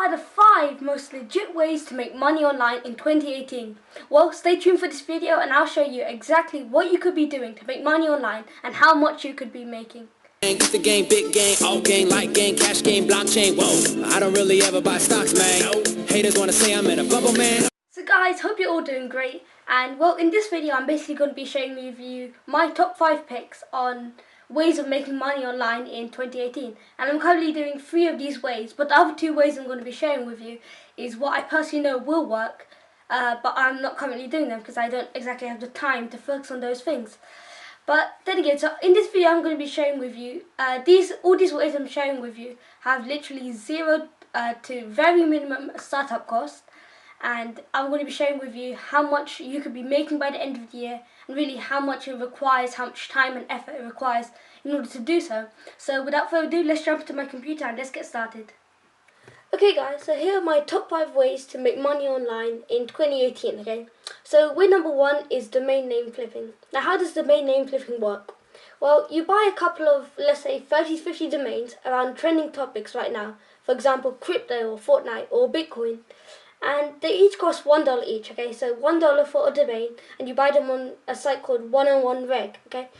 are the 5 most legit ways to make money online in 2018? Well, stay tuned for this video and I'll show you exactly what you could be doing to make money online and how much you could be making. It's the game, big game, all game, light game, cash game, blockchain, whoa. I don't really ever buy stocks, man. No. Haters wanna say I'm in a bubble, man. So guys, hope you're all doing great. And well, in this video I'm basically going to be showing you my top 5 picks on ways of making money online in 2018. And I'm currently doing 3 of these ways, but the other 2 ways I'm going to be sharing with you is what I personally know will work, but I'm not currently doing them because I don't exactly have the time to focus on those things. But then again, so in this video I'm going to be sharing with you, all these ways I'm sharing with you have literally 0 to very minimum startup cost. And I'm going to be sharing with you how much you could be making by the end of the year and really how much it requires, how much time and effort it requires in order to do so. So without further ado, let's jump into my computer and let's get started. Okay guys, so here are my top 5 ways to make money online in 2018, okay? So way number 1 is domain name flipping. Now how does domain name flipping work? Well, you buy a couple of, let's say 30-50 domains around trending topics right now. For example, crypto or Fortnite or Bitcoin. And they each cost $1 each, okay? So $1 for a domain, and you buy them on a site called 101 Reg, okay?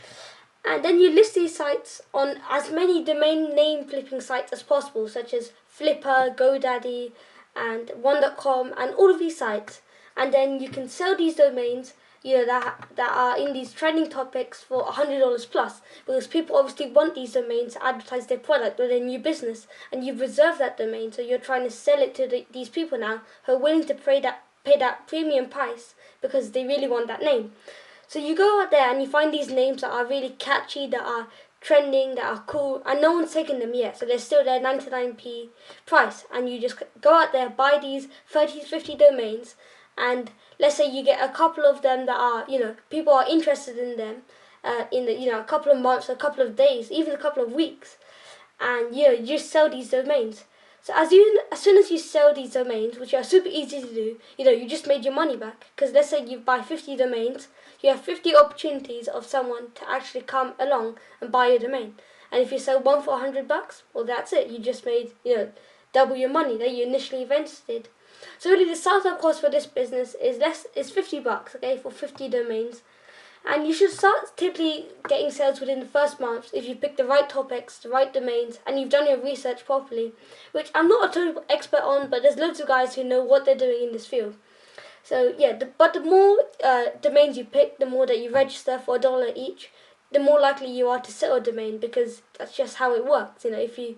And then you list these sites on as many domain name flipping sites as possible, such as Flipper, GoDaddy, and One.com, and all of these sites. And then you can sell these domains, you know, that are in these trending topics for $100 plus, because people obviously want these domains to advertise their product or their new business, and you've reserved that domain, so you're trying to sell it to these people now who are willing to pay that premium price because they really want that name. So you go out there and you find these names that are really catchy, that are trending, that are cool, and no one's taken them yet, so they're still their 99p price, and you just go out there, buy these 30-50 domains, and let's say you get a couple of them that are, you know, people are interested in them in the, you know, a couple of months, a couple of days, even a couple of weeks, and you know, you just sell these domains. So as soon as you sell these domains, which are super easy to do, you know, you just made your money back. Because let's say you buy 50 domains, you have 50 opportunities of someone to actually come along and buy your domain. And if you sell one for $100, well, that's it. You just made, you know, double your money that you initially invested. So really, the startup cost for this business is $50, okay, for 50 domains. And you should start typically getting sales within the first month if you pick the right topics, the right domains, and you've done your research properly, which I'm not a total expert on, but there's loads of guys who know what they're doing in this field. So yeah, but the more domains you pick, the more that you register for $1 each, the more likely you are to sell a domain, because that's just how it works. You know, if you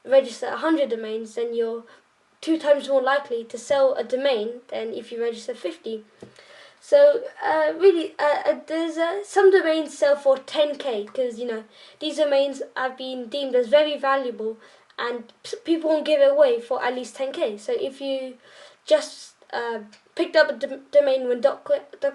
register 100 domains, then you're 2 times more likely to sell a domain than if you register 50. So really, there's some domains sell for 10k because, you know, these domains have been deemed as very valuable, and people won't give it away for at least 10k. So if you just picked up a domain when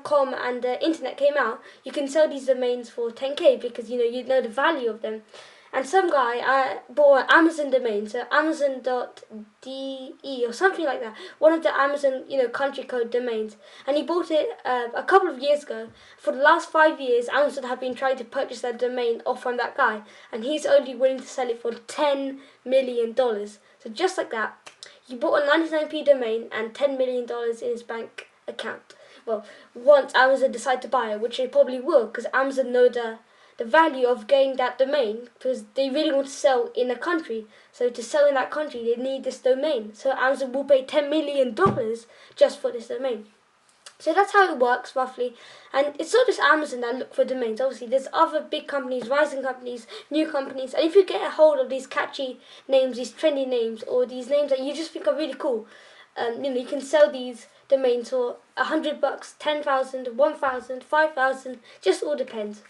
.com and the internet came out, you can sell these domains for 10k because, you know the value of them. And some guy bought an Amazon domain, so Amazon.de or something like that, one of the Amazon, you know, country code domains. And he bought it a couple of years ago. For the last 5 years, Amazon have been trying to purchase that domain off from that guy, and he's only willing to sell it for $10 million. So just like that, he bought a 99p domain and $10 million in his bank account. Well, once Amazon decide to buy it, which they probably will, because Amazon know the value of getting that domain, because they really want to sell in a country. So to sell in that country, they need this domain. So Amazon will pay $10 million just for this domain. So that's how it works, roughly. And it's not just Amazon that look for domains. Obviously, there's other big companies, rising companies, new companies. And if you get a hold of these catchy names, these trendy names, or these names that you just think are really cool, you know, you can sell these domains for $100, $10,000, $1,000, $5,000, just all depends.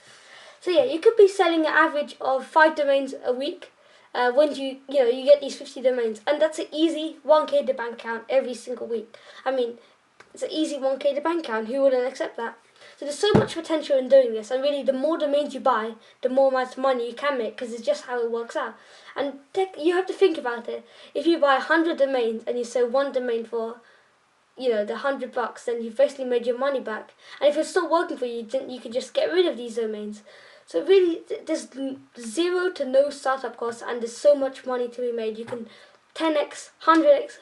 So yeah, you could be selling an average of 5 domains a week when you get these 50 domains, and that's an easy 1k to bank account every single week. I mean, it's an easy 1k to bank account. Who wouldn't accept that? So there's so much potential in doing this, and really, the more domains you buy, the more amount of money you can make, because it's just how it works out. And you have to think about it. If you buy 100 domains and you sell one domain for, you know, the $100, then you've basically made your money back. And if it's still working for you, then you can just get rid of these domains. So really, there's 0 to no startup costs, and there's so much money to be made. You can 10x, 100x,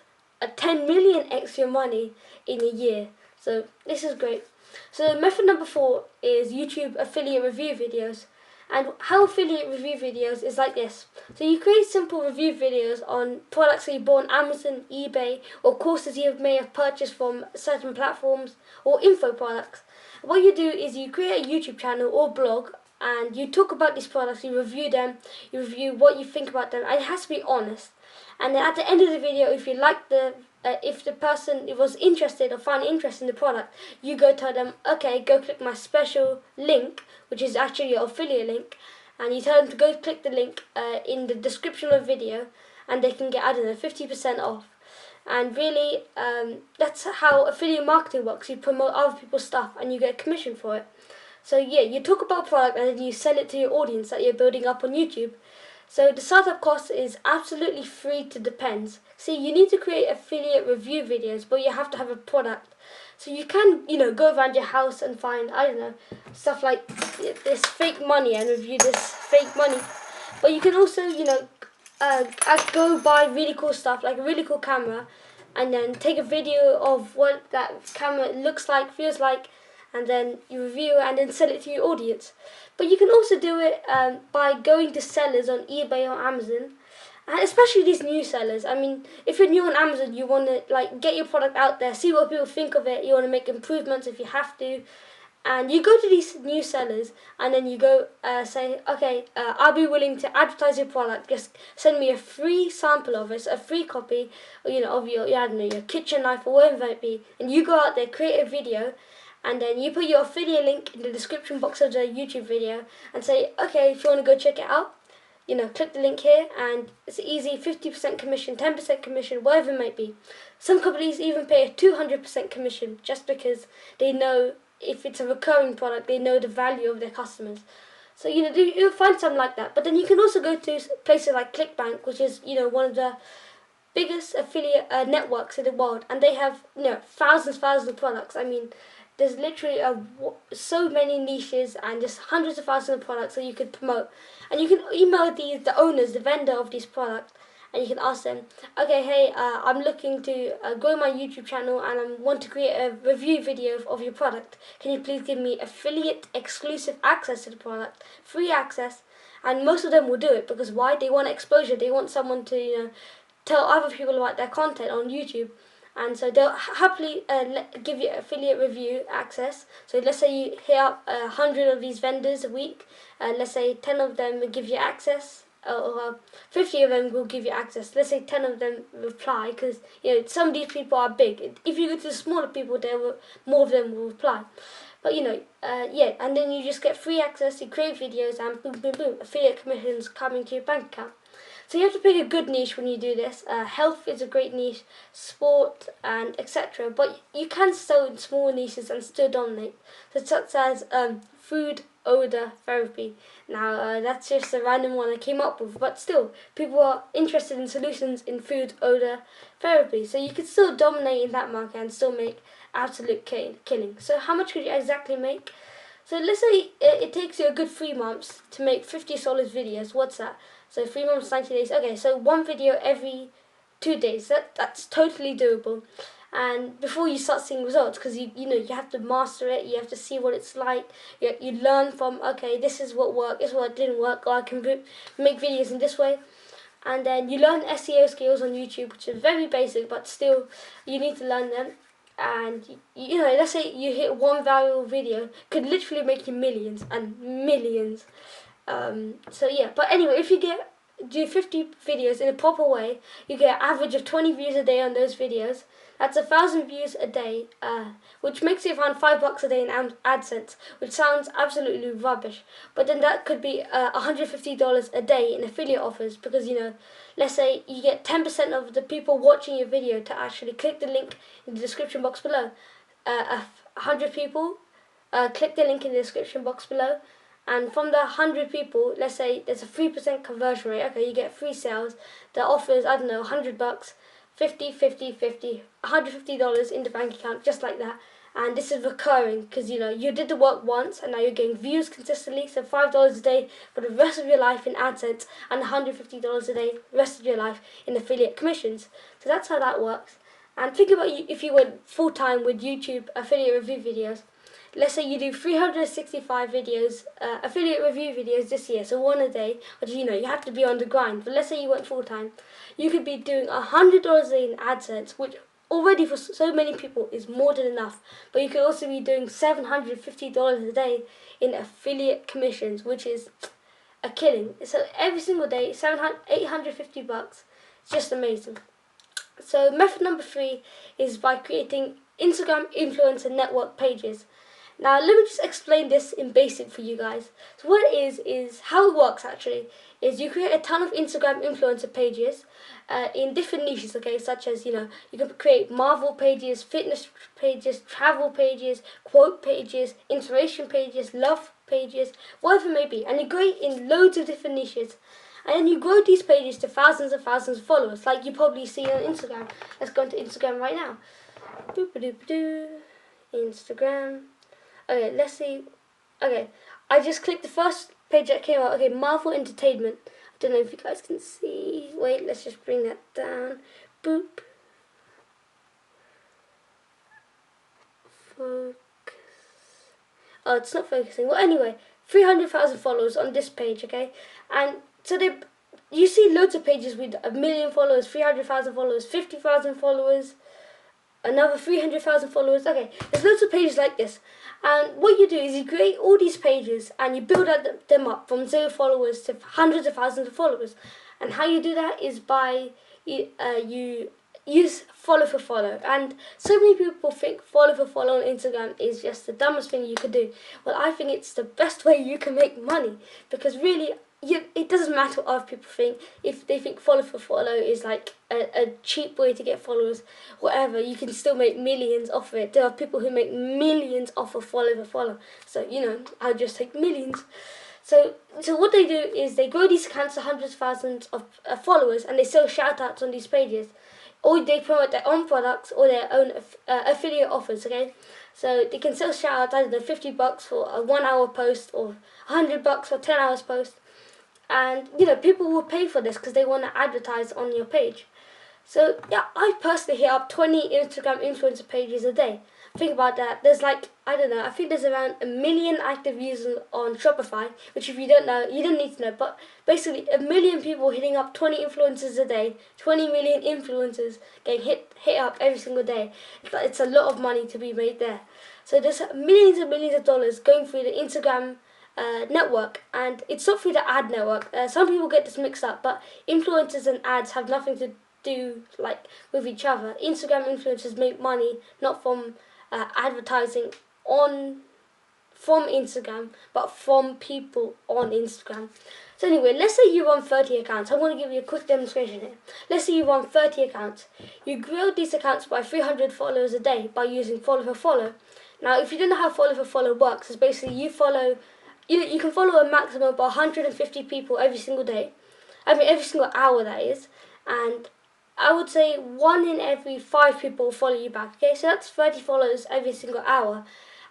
10 million extra money in a year. So this is great. So method number 4 is YouTube affiliate review videos. And how affiliate review videos is like this. So you create simple review videos on products that you bought on Amazon, eBay, or courses you may have purchased from certain platforms, or info products. What you do is you create a YouTube channel or blog, and you talk about these products, you review them, you review what you think about them, and it has to be honest. And then at the end of the video, if you like if the person was interested or found interest in the product, you go tell them, okay, go click my special link, which is actually your affiliate link, and you tell them to go click the link in the description of the video, and they can get, I don't know, 50% off. And really, that's how affiliate marketing works. You promote other people's stuff and you get a commission for it. So yeah, you talk about a product and then you sell it to your audience that you're building up on YouTube. So the startup cost is absolutely free to Depends. See, you need to create affiliate review videos, but you have to have a product. So you can, go around your house and find, I don't know, stuff like this fake money and review this fake money. But you can also, go buy really cool stuff, like a really cool camera, and then take a video of what that camera looks like, feels like, and then you review it and then sell it to your audience. But you can also do it by going to sellers on eBay or Amazon, and especially these new sellers. I mean, if you're new on Amazon, you want to get your product out there, see what people think of it. You want to make improvements if you have to, and you go to these new sellers and then you go say, okay, I'll be willing to advertise your product. Just send me a free sample of it, a free copy, of your, I don't know, your kitchen knife or whatever it might be. And you go out there, create a video, and then you put your affiliate link in the description box of the YouTube video and say, okay, if you want to go check it out, click the link here, and it's easy, 50% commission, 10% commission, whatever it might be. Some companies even pay a 200% commission just because they know if it's a recurring product, they know the value of their customers. So, you'll find something like that. But then you can also go to places like ClickBank, which is, one of the biggest affiliate networks in the world, and they have, thousands of products. I mean, there's literally so many niches and just hundreds of thousands of products that you could promote. And you can email the owners, the vendor of these products, and you can ask them, okay, hey, I'm looking to grow my YouTube channel and I want to create a review video of your product. Can you please give me affiliate exclusive access to the product, free access? And most of them will do it because why? They want exposure. They want someone to tell other people about their content on YouTube. And so they'll happily give you affiliate review access. So let's say you hit up 100 of these vendors a week. Let's say 10 of them will give you access, or 50 of them will give you access. Let's say 10 of them reply, because some of these people are big. If you go to the smaller people, more of them will reply. But and then you just get free access. You create videos, and boom, boom, boom, affiliate commissions coming to your bank account. So you have to pick a good niche when you do this. Health is a great niche, sport, and etc. But you can sell in small niches and still dominate. So such as food odor therapy. Now that's just a random one I came up with, but still, people are interested in solutions in food odor therapy. So you could still dominate in that market and still make absolute killing. So how much could you exactly make? So let's say it takes you a good 3 months to make 50 solid videos. What's that? So 3 months, 90 days. Okay, so one video every 2 days. That's totally doable. And before you start seeing results, because you have to master it, you have to see what it's like. You learn from, okay, this is what worked, this is what didn't work, or I can make videos in this way. And then you learn SEO skills on YouTube, which is very basic, but still you need to learn them. And let's say you hit one viral video, could literally make you millions and millions. So yeah, but anyway, if you do 50 videos in a proper way, you get an average of 20 views a day on those videos. That's 1,000 views a day, which makes it around $5 a day in AdSense, which sounds absolutely rubbish. But then that could be $150 a day in affiliate offers, because let's say you get 10% of the people watching your video to actually click the link in the description box below. 100 people click the link in the description box below. And from the 100 people, let's say there's a 3% conversion rate. Okay, you get free sales. The offer is, I don't know, $100, $50, $50, $50, $150 in the bank account, just like that. and this is recurring because you did the work once and now you're getting views consistently. So $5 a day for the rest of your life in AdSense and $150 a day the rest of your life in affiliate commissions. So that's how that works. And think about if you went full time with YouTube affiliate review videos. Let's say you do 365 videos, affiliate review videos this year, so one a day, but you have to be on the grind. But let's say you went full time, you could be doing $100 a day in AdSense, which already for so many people is more than enough. But you could also be doing $750 a day in affiliate commissions, which is a killing. So every single day, $850. It's just amazing. So method number 3 is by creating Instagram influencer network pages. Now let me just explain this in basic for you guys. So what it is how it works actually, is you create a ton of Instagram influencer pages in different niches, okay, such as, you can create Marvel pages, fitness pages, travel pages, quote pages, inspiration pages, love pages, whatever it may be, and you create in loads of different niches. And then you grow these pages to thousands and thousands of followers, like you probably see on Instagram. Let's go into Instagram right now. Instagram. Okay, let's see. Okay, I just clicked the first page that came out. Okay, Marvel Entertainment. I don't know if you guys can see. Wait, let's just bring that down. Boop. Focus. Oh, it's not focusing. Well, anyway, 300,000 followers on this page, okay? And so you see loads of pages with 1 million followers, 300,000 followers, 50,000 followers, another 300,000 followers. Okay, there's loads of pages like this. And what you do is you create all these pages and you build them up from 0 followers to hundreds of thousands of followers. And how you do that is by you use follow for follow. And so many people think follow for follow on Instagram is just the dumbest thing you could do. Well, I think it's the best way you can make money, because really it doesn't matter what other people think. If they think follow for follow is like a cheap way to get followers, whatever, you can still make millions off of it. There are people who make millions off of follow for follow. So, I'll just take millions. So what they do is they grow these accounts to hundreds of thousands of followers, and they sell shout-outs on these pages. Or they promote their own products or their own affiliate offers, okay? So they can sell shout-outs, I don't know, $50 for a 1 hour post, or $100 for 10 hours post. And, people will pay for this because they want to advertise on your page. So, yeah, I personally hit up 20 Instagram influencer pages a day. Think about that. There's I think there's around 1 million active users on Shopify, which if you don't know, you don't need to know. But basically, 1 million people hitting up 20 influencers a day, 20 million influencers getting hit up every single day. It's a lot of money to be made there. So there's millions and millions of dollars going through the Instagram network, and it's not through the ad network. Some people get this mixed up, but influencers and ads have nothing to do with each other. Instagram influencers make money not from advertising from Instagram, but from people on Instagram. So anyway, let's say you run 30 accounts. I'm going to give you a quick demonstration here. Let's say you run 30 accounts. You grow these accounts by 300 followers a day by using follow for follow. Now, if you don't know how follow for follow works, it's basically you can follow a maximum of 150 people every single day. Every single hour, that is. And I would say 1 in every 5 people will follow you back. Okay, so that's 30 followers every single hour.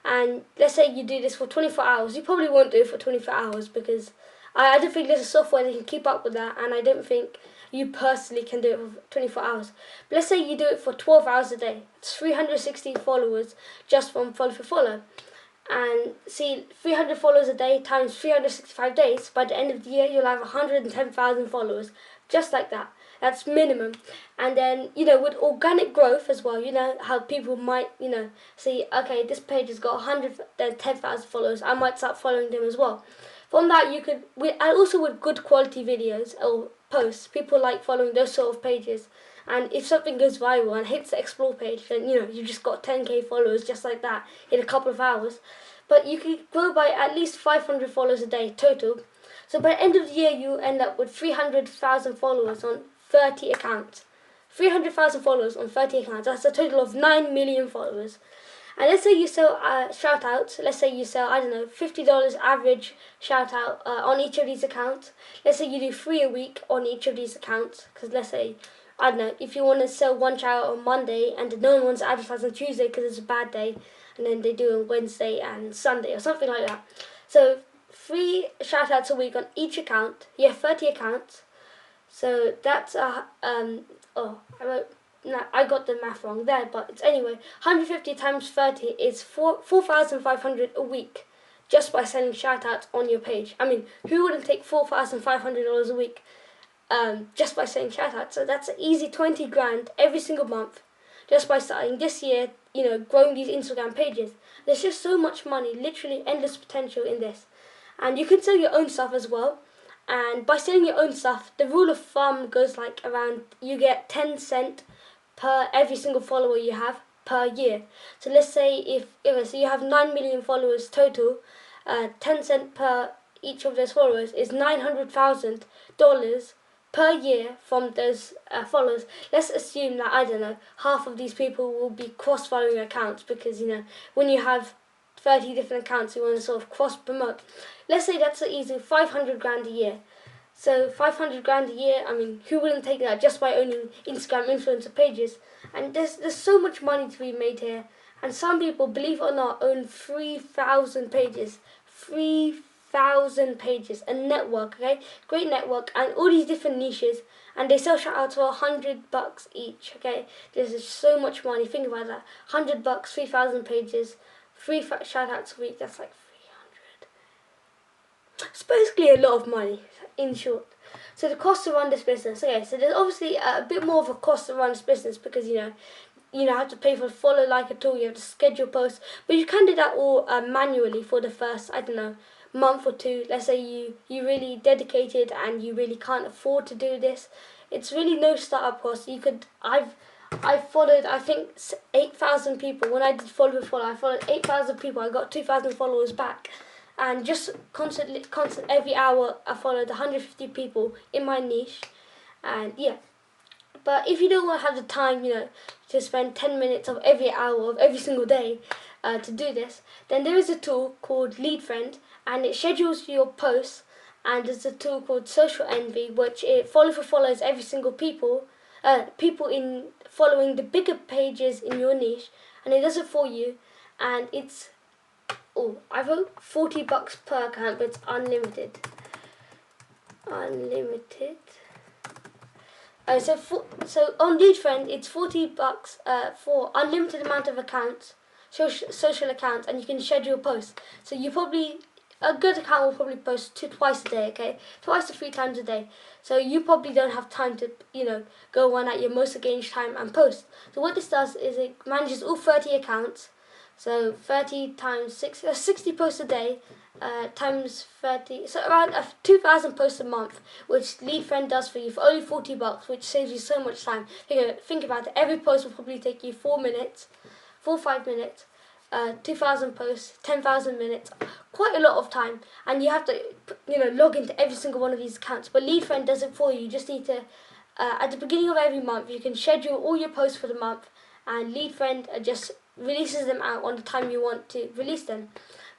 And let's say you do this for 24 hours. You probably won't do it for 24 hours because I don't think there's a software that can keep up with that. And I don't think you personally can do it for 24 hours. But let's say you do it for 12 hours a day. It's 360 followers just from follow for follow. And see, 300 followers a day times 365 days, by the end of the year you'll have 110,000 followers. Just like that. That's minimum. And then, with organic growth as well, how people might, see, okay, this page has got 110,000 followers, I might start following them as well. From that, and also with good quality videos or posts, people like following those sort of pages. And if something goes viral and hits the explore page, then, you just got 10k followers just like that in a couple of hours. But you could grow by at least 500 followers a day total. So by the end of the year, you end up with 300,000 followers on 30 accounts. 300,000 followers on 30 accounts. That's a total of 9 million followers. And let's say you sell shout-outs. Let's say you sell, I don't know, $50 average shout-out on each of these accounts. Let's say you do 3 a week on each of these accounts. Because let's say I don't know, if you want to sell one shout out on Monday and no one wants to advertise on Tuesday because it's a bad day, and then they do it on Wednesday and Sunday or something like that. So 3 shout outs a week on each account. You have 30 accounts. So that's I got the math wrong there, but it's anyway, 150 times 30 is 4,500 a week just by selling shoutouts on your page. I mean, who wouldn't take $4,500 a week just by selling shoutouts? So that's an easy 20 grand every single month just by starting this year, growing these Instagram pages. There's just so much money, literally endless potential in this. And you can sell your own stuff as well. And by selling your own stuff, the rule of thumb goes like around, you get 10 cents per every single follower you have per year. So let's say if you have 9 million followers total, 10 cents per each of those followers is $900,000 per year from those followers. Let's assume that, I don't know, half of these people will be cross-following accounts because, when you have 30 different accounts you want to sort of cross-promote. Let's say that's an easy 500 grand a year. So 500 grand a year, I mean, who wouldn't take that just by owning Instagram influencer pages? And there's so much money to be made here. And some people, believe it or not, own 3,000 pages. 3,000 pages. A network, okay? Great network. And all these different niches. And they sell shout outs for $100 each, okay? This is so much money. Think about that. $100, 3,000 pages, 3 shout outs a week. That's like 300. It's basically a lot of money, in short. So the cost to run this business. Okay, so there's obviously a bit more of a cost to run this business because, you have to pay for follow, like a tool, you have to schedule posts. But you can do that all manually for the first, I don't know, month or two. Let's say you really dedicated and you really can't afford to do this. It's really no startup cost. I've followed, I think, 8,000 people. When I did follow, I followed 8,000 people. I got 2,000 followers back. And just constant every hour, I followed 150 people in my niche. And yeah. But if you don't want to have the time, to spend 10 minutes of every hour of every single day to do this, then there is a tool called Lead Friend, and it schedules your posts. And there's a tool called Social Envy, which it follows every single people in following the bigger pages in your niche, and it does it for you. And it's I wrote $40 per account, but it's unlimited. So on Lead Friend, it's $40 for unlimited amount of accounts, social accounts, and you can schedule posts. So a good account will probably post twice a day, okay? 2 to 3 times a day. So you probably don't have time to, go on at your most engaged time and post. So what this does is it manages all 30 accounts. So 30 times 60 posts a day, times 30, so around 2,000 posts a month, which Lead Friend does for you for only $40, which saves you so much time. Think about it. Every post will probably take you 5 minutes. 2,000 posts, 10,000 minutes, quite a lot of time, and you have to, log into every single one of these accounts. But Lead Friend does it for you. You just need to, at the beginning of every month, you can schedule all your posts for the month, and Lead Friend just releases them out on the time you want to release them.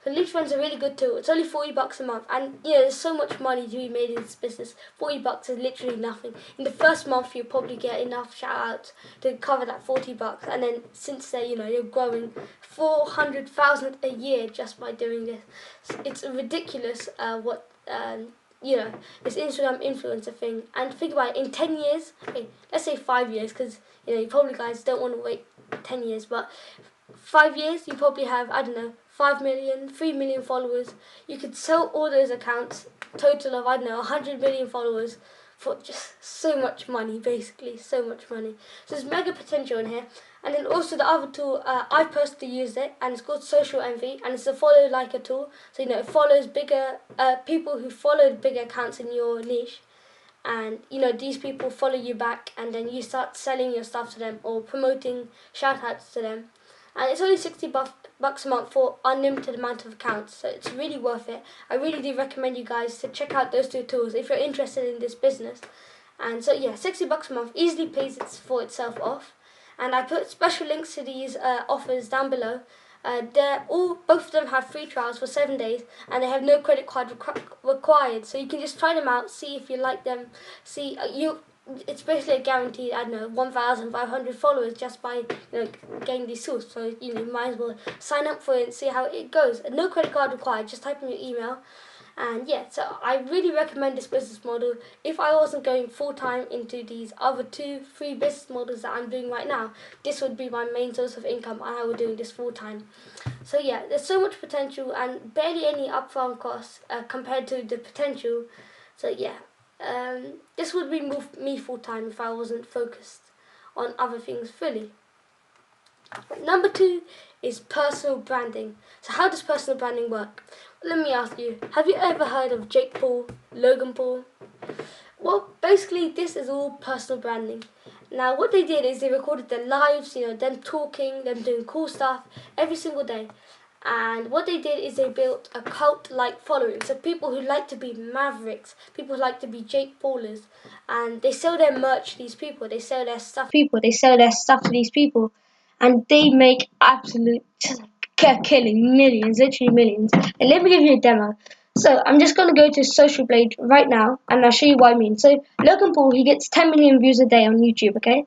So Lead Friend's a really good tool. It's only $40 a month, and there's so much money to be made in this business. $40 is literally nothing. In the first month, you'll probably get enough shout outs to cover that $40, and then since then, you're growing 400,000 a year just by doing this. It's ridiculous this Instagram influencer thing. And think about it, in 10 years, okay, let's say 5 years, because you probably guys don't want to wait 10 years, but 5 years, you probably have, 5 million, 3 million followers. You could sell all those accounts, total of, 100 million followers for just so much money, basically, so much money. So there's mega potential in here. And then also the other tool, I personally use it, and it's called Social Envy, and it's a follow liker tool. So, it follows bigger, people who follow bigger accounts in your niche. And, these people follow you back, and then you start selling your stuff to them or promoting shout outs to them. And it's only $60 a month for unlimited amount of accounts, so it's really worth it. I really do recommend you guys to check out those two tools if you're interested in this business. And so yeah, $60 a month easily pays for itself off. And I put special links to these offers down below. Both of them have free trials for 7 days, and they have no credit card required. So you can just try them out, see if you like them. it's basically a guaranteed, I don't know, 1,500 followers just by getting these tools. So you might as well sign up for it and see how it goes. No credit card required. Just type in your email. And yeah, so I really recommend this business model. If I wasn't going full time into these other 2-3 business models that I'm doing right now, this would be my main source of income, and I was doing this full time. So yeah, there's so much potential and barely any upfront costs compared to the potential. So yeah, this would be me full time if I wasn't focused on other things fully. Number 2 is personal branding. So how does personal branding work? Let me ask you, have you ever heard of Jake Paul, Logan Paul? Well, basically this is all personal branding. Now what they did is they recorded their lives, them talking, them doing cool stuff every single day. And what they did is they built a cult-like following. So people who like to be mavericks, people who like to be Jake Paulers, and they sell their merch to these people. They sell their stuff. They sell their stuff to these people, and they make absolute killing, millions, literally millions. And let me give you a demo. So I'm just going to go to Social Blade right now, and I'll show you what I mean. So Logan Paul, he gets 10 million views a day on YouTube, okay?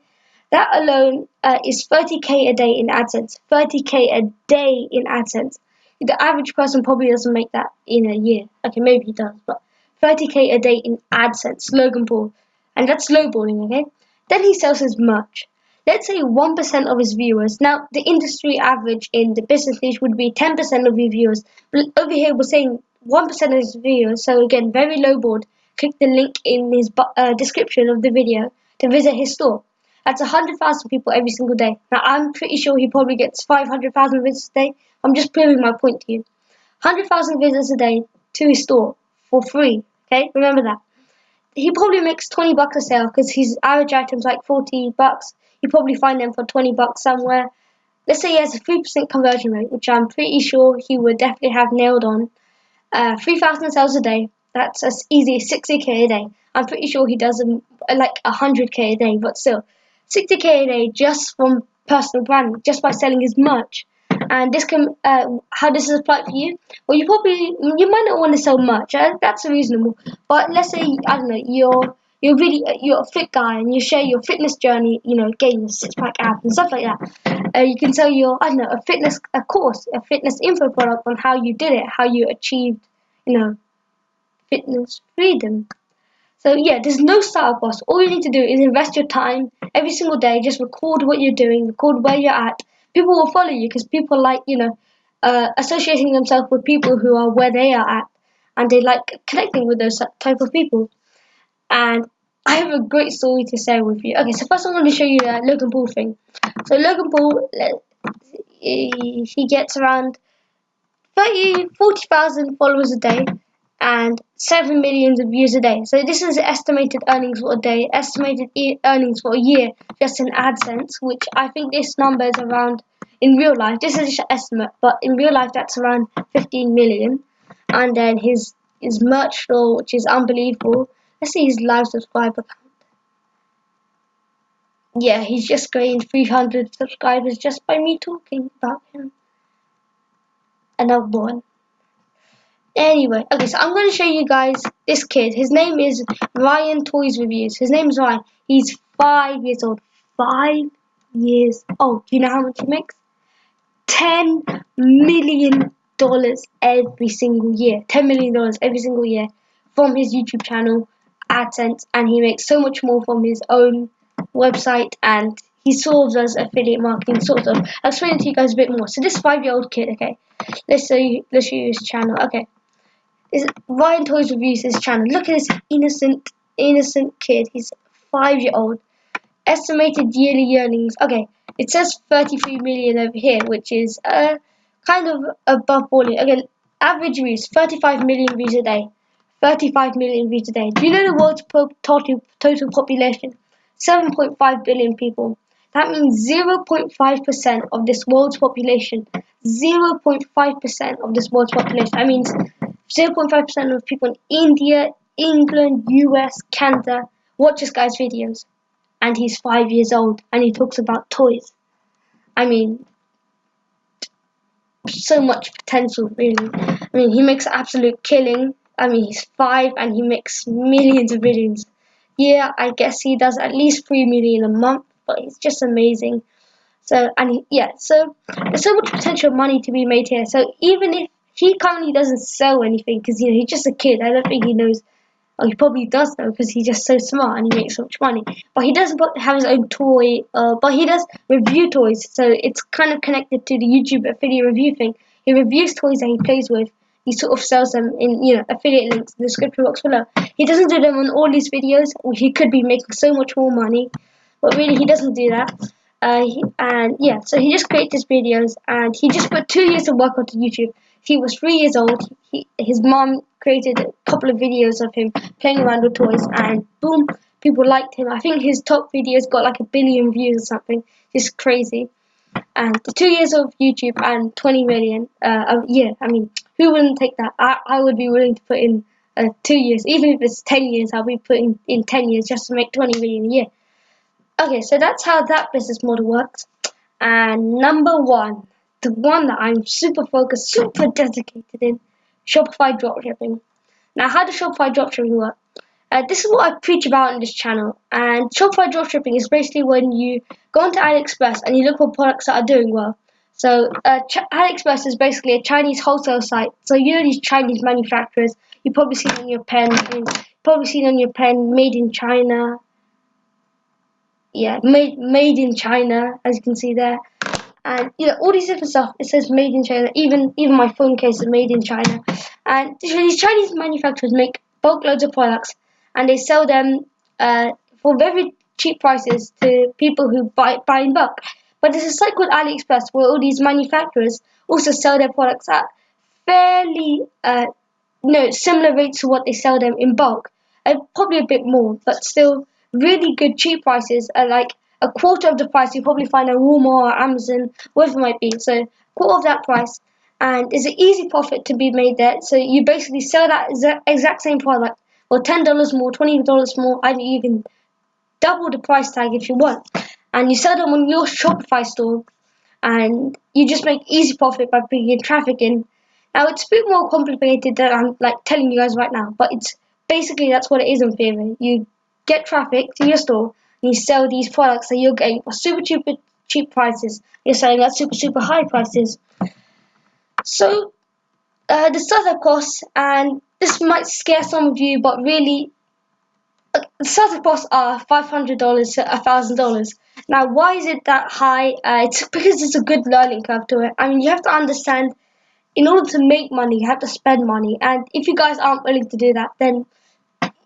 That alone is 30k a day in AdSense. 30k a day in AdSense. The average person probably doesn't make that in a year. Okay, maybe he does, but 30k a day in AdSense, Logan Paul. And that's lowballing, okay? Then he sells his merch. Let's say 1% of his viewers. Now, the industry average in the business niche would be 10% of your viewers. But over here, we're saying 1% of his viewers. So again, very lowballed. Click the link in his description of the video to visit his store. That's 100,000 people every single day. Now, I'm pretty sure he probably gets 500,000 visits a day. I'm just proving my point to you. 100,000 visits a day to his store for free. Okay, remember that. He probably makes 20 bucks a sale because his average item's like 40 bucks. You probably find them for 20 bucks somewhere. Let's say he has a 3% conversion rate, which I'm pretty sure he would definitely have nailed on. 3,000 sales a day. That's as easy as 60k a day. I'm pretty sure he does like 100k a day, but still, 60k a day just from personal branding, just by selling his merch. And this can, how this is applied for you? Well, you might not want to sell merch. That's reasonable. But let's say, I don't know, you're a fit guy and you share your fitness journey, getting your six-pack abs and stuff like that. You can sell a course, a fitness info product on how you did it, how you achieved, fitness freedom. So yeah, there's no startup cost. All you need to do is invest your time every single day. Just record what you're doing, record where you're at. People will follow you because people like, associating themselves with people who are where they are at, and they like connecting with those type of people. And I have a great story to share with you. Okay, so first I'm going to show you that Logan Paul thing. So Logan Paul, he gets around 40,000 followers a day and 7 million views a day. So this is estimated earnings for a day, estimated earnings for a year just in AdSense, which I think this number is around, in real life, this is an estimate, but in real life that's around 15 million. And then his merch store, which is unbelievable. Let's see his live subscriber count. Yeah, he's just gained 300 subscribers just by me talking about him. Another one. Anyway, okay, so I'm going to show you guys this kid. His name is Ryan Toys Reviews. His name is Ryan. He's 5 years old. 5 years old. Do you know how much he makes? $10 million every single year. $10 million every single year from his YouTube channel, AdSense, and he makes so much more from his own website, and he sort of does affiliate marketing, sort of. I'll explain it to you guys a bit more. So this 5-year-old kid, okay, let's show you his channel. Okay. Ryan Toys Reviews his channel. Look at this innocent kid. He's 5-year-old. Estimated yearly earnings. Okay, it says 33 million over here, which is kind of above balling. Again, average views 35 million views a day. 35 million views a day. Do you know the world's total population? 7.5 billion people. That means 0.5% of this world's population. 0.5% of this world's population. That means 0.5% of people in India, England, US, Canada watch this guy's videos. And he's 5 years old and he talks about toys. I mean, so much potential, really. I mean, he makes absolute killing. I mean, he's 5 and he makes millions of videos. Yeah, I guess he does at least 3 million a month, but it's just amazing. So, and so there's so much potential money to be made here. So even if he currently doesn't sell anything, because he's just a kid, I don't think he knows. Oh, he probably does though, because he's just so smart and he makes so much money. But he doesn't have his own toy. But he does review toys, so it's kind of connected to the YouTube affiliate review thing. He reviews toys that he plays with. He sort of sells them in, affiliate links in the description box below. He doesn't do them on all these videos. He could be making so much more money, but really he doesn't do that. So he just creates his videos, and he just put 2 years of work onto YouTube. He was 3 years old. His mom created a couple of videos of him playing around with toys, and boom, people liked him. I think his top videos got like 1 billion views or something. Just crazy. And the 2 years of YouTube and 20 million a year. I mean, who wouldn't take that? I would be willing to put in 2 years, even if it's 10 years. I'll be putting in 10 years just to make 20 million a year. Okay, so that's how that business model works. And number one, the one that I'm super focused, super dedicated in, Shopify dropshipping. Now, how does Shopify dropshipping work? This is what I preach about on this channel. And Shopify dropshipping is basically when you go onto AliExpress and you look for products that are doing well. So AliExpress is basically a Chinese wholesale site. So you know these Chinese manufacturers. You've probably seen on your pen. Made in China. Yeah, made in China, as you can see there. And all these different stuff, it says made in China. Even my phone case is made in China. And these Chinese manufacturers make bulk loads of products, and they sell them for very cheap prices to people who buy in bulk. But there's a site called AliExpress where all these manufacturers also sell their products at fairly similar rates to what they sell them in bulk, probably a bit more, but still really good cheap prices are like a quarter of the price you probably find at Walmart or Amazon, whatever it might be. So quarter of that price, and there's an easy profit to be made there. So you basically sell that exact same product for $10 more, $20 more, and you can double the price tag if you want, and you sell them on your Shopify store, and you just make easy profit by bringing traffic in. Now it's a bit more complicated than I'm like telling you guys right now, but it's basically that's what it is in theory. You get traffic to your store and you sell these products that you're getting for super cheap prices. You're selling at super high prices. So the startup costs, and this might scare some of you, but really the startup costs are $500 to $1,000. Now, why is it that high? It's because it's a good learning curve to it. I mean, you have to understand, in order to make money, you have to spend money. And if you guys aren't willing to do that, then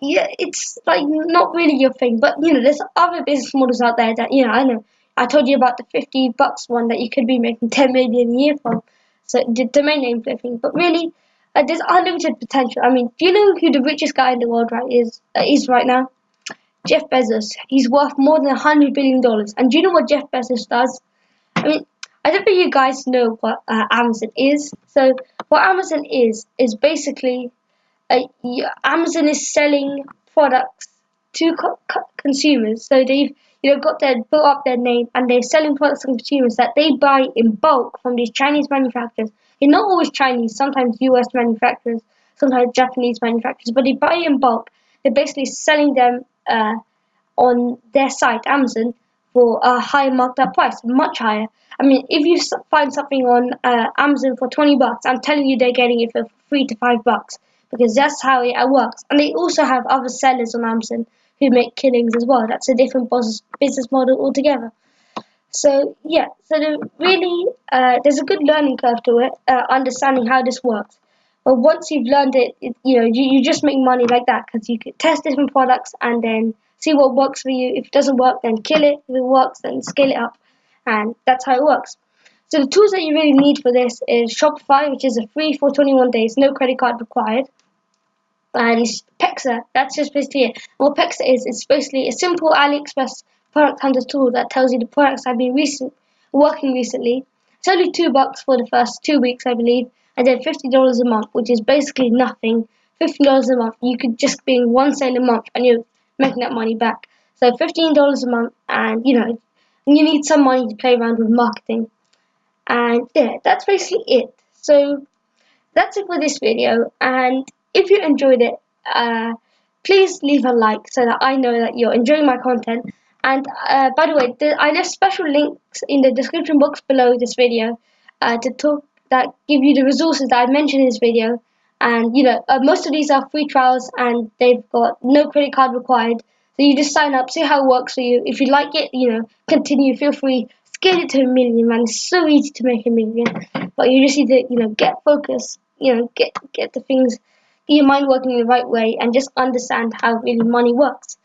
yeah, it's like not really your thing. But there's other business models out there that I know. I told you about the $50 one that you could be making 10 million a year from. So the domain name flipping. But really, there's unlimited potential. I mean, do you know who the richest guy in the world is right now? Jeff Bezos. He's worth more than $100 billion. And do you know what Jeff Bezos does? I mean, I don't think you guys know what Amazon is. So what Amazon is basically Amazon is selling products to consumers. So they've got built up their name, and they're selling products to consumers that they buy in bulk from these Chinese manufacturers. They're not always Chinese, sometimes US manufacturers, sometimes Japanese manufacturers, but they buy in bulk. They're basically selling them on their site, Amazon, for a high marked up price, much higher. I mean, if you find something on Amazon for $20, I'm telling you they're getting it for $3 to $5, because that's how it works. And they also have other sellers on Amazon who make killings as well. That's a different business model altogether. So yeah, so there's a good learning curve to it, understanding how this works. But once you've learned it, you just make money like that, because you could test different products and then see what works for you. If it doesn't work, then kill it. If it works, then scale it up. And that's how it works. So the tools that you really need for this is Shopify, which is a free for 21 days, no credit card required. And Pexa, that's just basically it. And what Pexa is, it's basically a simple AliExpress product hunter tool that tells you the products I've been working recently. It's only $2 for the first 2 weeks, I believe, and then $50 a month, which is basically nothing. $15 a month, you could just be in one sale a month and you're making that money back. So $15 a month, and you need some money to play around with marketing. And yeah, that's basically it. So that's it for this video, and if you enjoyed it, please leave a like so that I know that you're enjoying my content. And by the way, I left special links in the description box below this video to talk that give you the resources that I mentioned in this video. And most of these are free trials and they've got no credit card required. So you just sign up, see how it works for you. If you like it, continue. Feel free. Scale it to 1 million, man. It's so easy to make 1 million, but you just need to, get focused. Get the things, get your mind working in the right way, and just understand how really money works.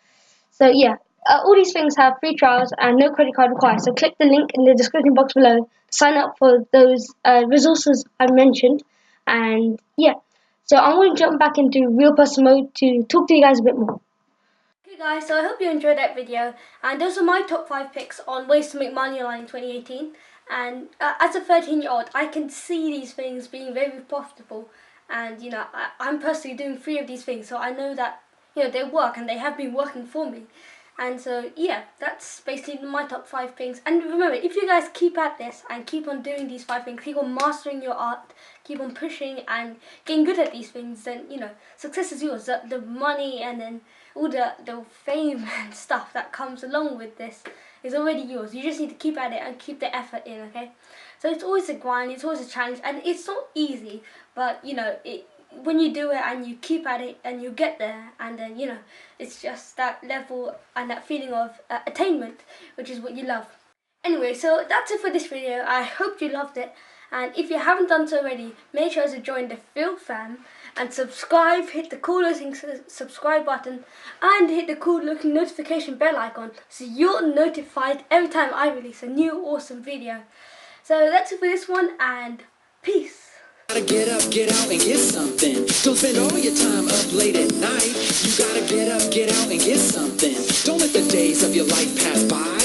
So yeah, all these things have free trials and no credit card required. So click the link in the description box below to sign up for those resources I mentioned. And yeah, so I'm going to jump back into real person mode to talk to you guys a bit more. Okay guys, so I hope you enjoyed that video, and those are my top 5 picks on ways to make money online in 2018. And as a 13-year-old, I can see these things being very profitable, and I'm personally doing 3 of these things, so I know that they work and they have been working for me. And so yeah, that's basically my top 5 things. And remember, if you guys keep at this and keep on doing these 5 things, keep on mastering your art, keep on pushing and getting good at these things, then success is yours. The money and then all the fame and stuff that comes along with this is already yours. You just need to keep at it and keep the effort in, okay? So it's always a grind, it's always a challenge, and it's not easy, but when you do it and you keep at it and you get there, and then it's just that level and that feeling of attainment, which is what you love. Anyway, so that's it for this video. I hope you loved it, and if you haven't done so already, make sure to join the Phil fam and subscribe. Hit the cool looking subscribe button and hit the cool looking notification bell icon so you're notified every time I release a new awesome video. So that's it for this one, and peace. Gotta get up, get out, and get something. Don't spend all your time up late at night. You gotta get up, get out, and get something. Don't let the days of your life pass by.